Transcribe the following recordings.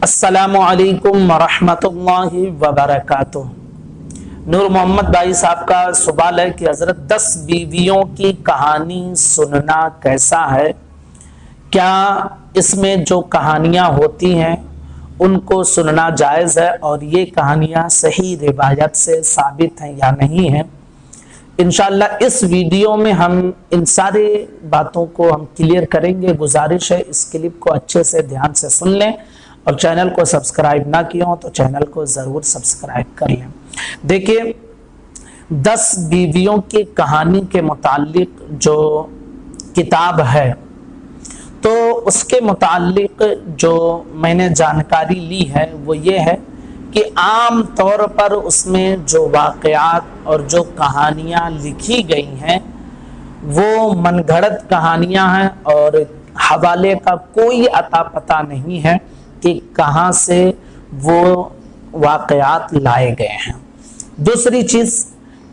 अस्सलामु अलैकुम वरहमतुल्लाहि वबरकातुह। नूर मोहम्मद भाई साहब का सवाल है कि हजरत 10 बीवियों की कहानी सुनना कैसा है? क्या इसमें जो कहानियां होती हैं उनको सुनना जायज़ है और ये कहानियां सही रिवायत से साबित हैं या नहीं हैं? इंशाअल्लाह इस वीडियो में हम इन सारी बातों को हम क्लियर करेंगे। गुजारिश है इस क्लिप को अच्छे से ध्यान से सुन लें और चैनल को सब्सक्राइब ना किया हो तो चैनल को ज़रूर सब्सक्राइब कर लें। देखिए, 10 बीवियों की कहानी के मुतालिक जो किताब है तो उसके मुतालिक जो मैंने जानकारी ली है वो ये है कि आम तौर पर उसमें जो वाक़यात और जो कहानियाँ लिखी गई हैं वो मनगढ़ंत कहानियाँ हैं और हवाले का कोई अता पता नहीं है कि कहाँ से वो वाक़यात लाए गए हैं। दूसरी चीज़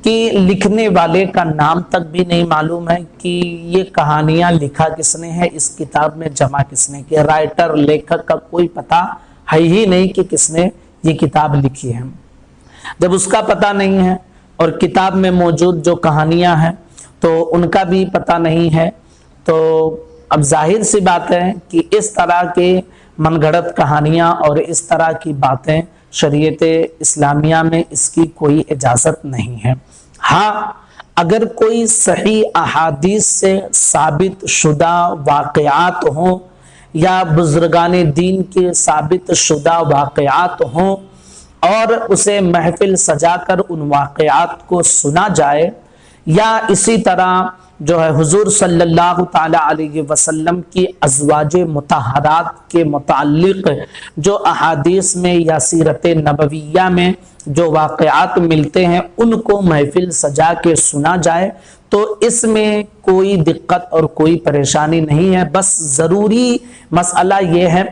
कि लिखने वाले का नाम तक भी नहीं मालूम है कि ये कहानियाँ लिखा किसने है, इस किताब में जमा किसने किया। राइटर लेखक का कोई पता है ही नहीं कि किसने ये किताब लिखी है। जब उसका पता नहीं है और किताब में मौजूद जो कहानियाँ हैं तो उनका भी पता नहीं है, तो अब जाहिर सी बात है कि इस तरह के मनगढ़ंत कहानियाँ और इस तरह की बातें शरीयत इस्लामिया में इसकी कोई इजाज़त नहीं है। हाँ, अगर कोई सही अहादीस से साबित शुदा वाक़यात हों या बुजुर्गान दीन के साबित शुदा वाक़यात हों और उसे महफिल सजाकर उन वाक़यात को सुना जाए, या इसी तरह जो है हुजूर सल्लल्लाहु ताला अलैहि वसल्लम की अज़वाजे मुतहरात के मुताल्लिक़ जो अहादीस में या सीरत नबविया में जो वाक़यात मिलते हैं उनको महफिल सजा के सुना जाए, तो इसमें कोई दिक्कत और कोई परेशानी नहीं है। बस ज़रूरी मसला ये है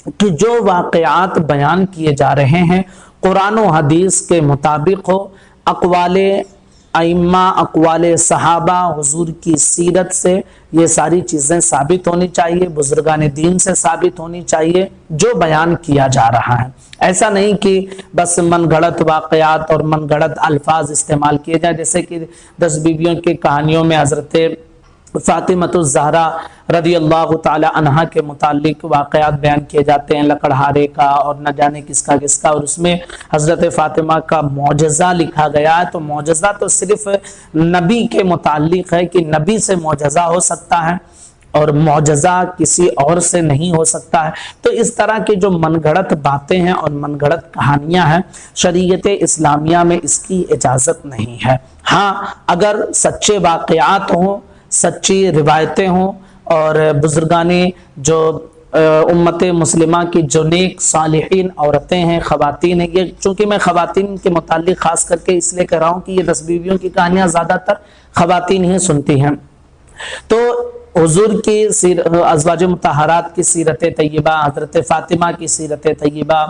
कि जो वाक़यात बयान किए जा रहे हैं कुरान और हदीस के मुताबिक हो, अक़वाले अइम्मा, अक़वाले सहाबा, हुजूर की सीरत से ये सारी चीज़ें साबित होनी चाहिए, बुजुर्गान दीन से साबित होनी चाहिए जो बयान किया जा रहा है। ऐसा नहीं कि बस मनगढ़ंत वाक़यात और मनगढ़ंत अल्फाज इस्तेमाल किए जाए। जैसे कि 10 बीवियों की कहानियों में हज़रत फ़ातिमतुज़ ज़हरा रज़ी अल्लाह ताला अन्हा के मुतालिक वाक़यात बयान किए जाते हैं, लकड़हारे का और न जाने किसका किसका, और उसमें हज़रत फ़ातिमा का मौजज़ा लिखा गया है। तो मौजज़ा तो सिर्फ़ नबी के मुतालिक है कि नबी से मौजज़ा हो सकता है और मौजज़ा किसी और से नहीं हो सकता है। तो इस तरह की जो मनगढ़ंत बातें हैं और मनगढ़ंत कहानियाँ हैं शरीयत इस्लामिया में इसकी इजाज़त नहीं है। हाँ, अगर सच्चे वाक़यात हों, सच्ची रिवायतें हों और बुजुर्गानी जो उम्मत मुस्लिमा की जो नेक सालिहीन औरतें हैं, ख़वातीन हैं, ये चूँकि मैं ख़वातीन के मुताल्लिक़ ख़ास करके इसलिए कह रहा हूँ कि ये 10 बीवियों की कहानियाँ ज़्यादातर ख़वातीन ही सुनती हैं। तो हुजूर की अज़वाज मुतहरात की सीरत तय्यबा, हज़रत फ़ातिमा की सीरत तय्यबा,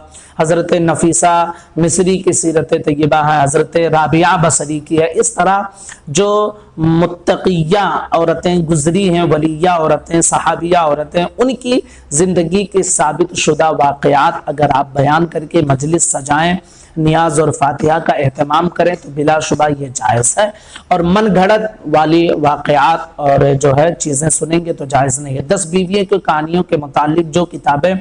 हज़रत नफ़ीसा मिस्री की सीरत तय्यबा है, हज़रत राबिया बसरी की है। इस तरह जो मुत्तक़िया औरतें गुजरी हैं, वलिया औरतें, सहाबिया औरतें, उनकी ज़िंदगी के साबित शुदा वाक़यात अगर आप बयान करके मजलिस सजाएं, नियाज और फातिहा का एहतमाम करें तो बिलाशुबा ये जायज़ है। और मनगढ़ंत वाली वाक़यात और जो है चीज़ें सुनेंगे तो जायज़ नहीं है। 10 बीवियों की कहानियों के मुतालिक जो किताबें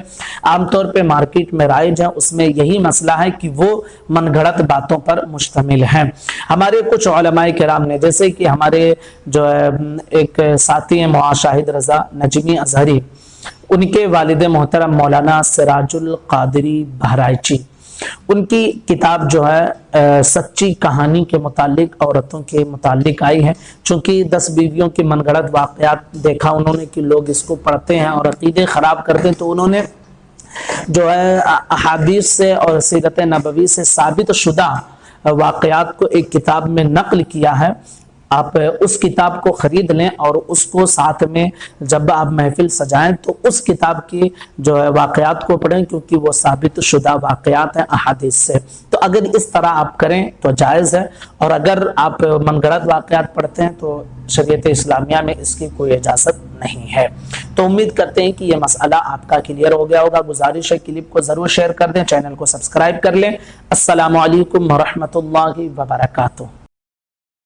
आमतौर पे मार्केट में राइज हैं उसमें यही मसला है कि वो मनगढ़ंत बातों पर मुश्तमिल हैं। हमारे कुछ उलमाए किराम ने, जैसे कि हमारे जो है एक साथी हैं मौलाना शाहिद रज़ा नजमी अज़हरी, उनके वालिद मोहतरम मौलाना सिराजुल क़ादरी बहराइची, उनकी किताब जो है सच्ची कहानी के मुतालिक औरतों के मुतालिक आई है। चूँकि 10 बीवियों के मनगढ़ंत वाक़यात देखा उन्होंने कि लोग इसको पढ़ते हैं और अक़ीदे ख़राब करते हैं, तो उन्होंने जो है अहादीस से और सीरत नबवी से साबित शुदा वाक़यात को एक किताब में नक़ल किया है। आप उस किताब को ख़रीद लें और उसको साथ में जब आप महफिल सजाएं तो उस किताब की जो है वाक़यात को पढ़ें, क्योंकि वो साबित शुदा वाक़यात हैं अहादीस से। तो अगर इस तरह आप करें तो जायज़ है, और अगर आप मनगढ़ंत वाक़यात पढ़ते हैं तो شریعت اسلامیہ میں اس کی کوئی اجازت نہیں ہے۔ تو امید کرتے ہیں کہ یہ مسئلہ آپ کا کلیئر ہو گیا ہوگا۔ گزارش ہے کلپ کو ضرور شیئر کر دیں، چینل کو سبسکرائب کر لیں۔ السلام علیکم ورحمۃ اللہ وبرکاتہ۔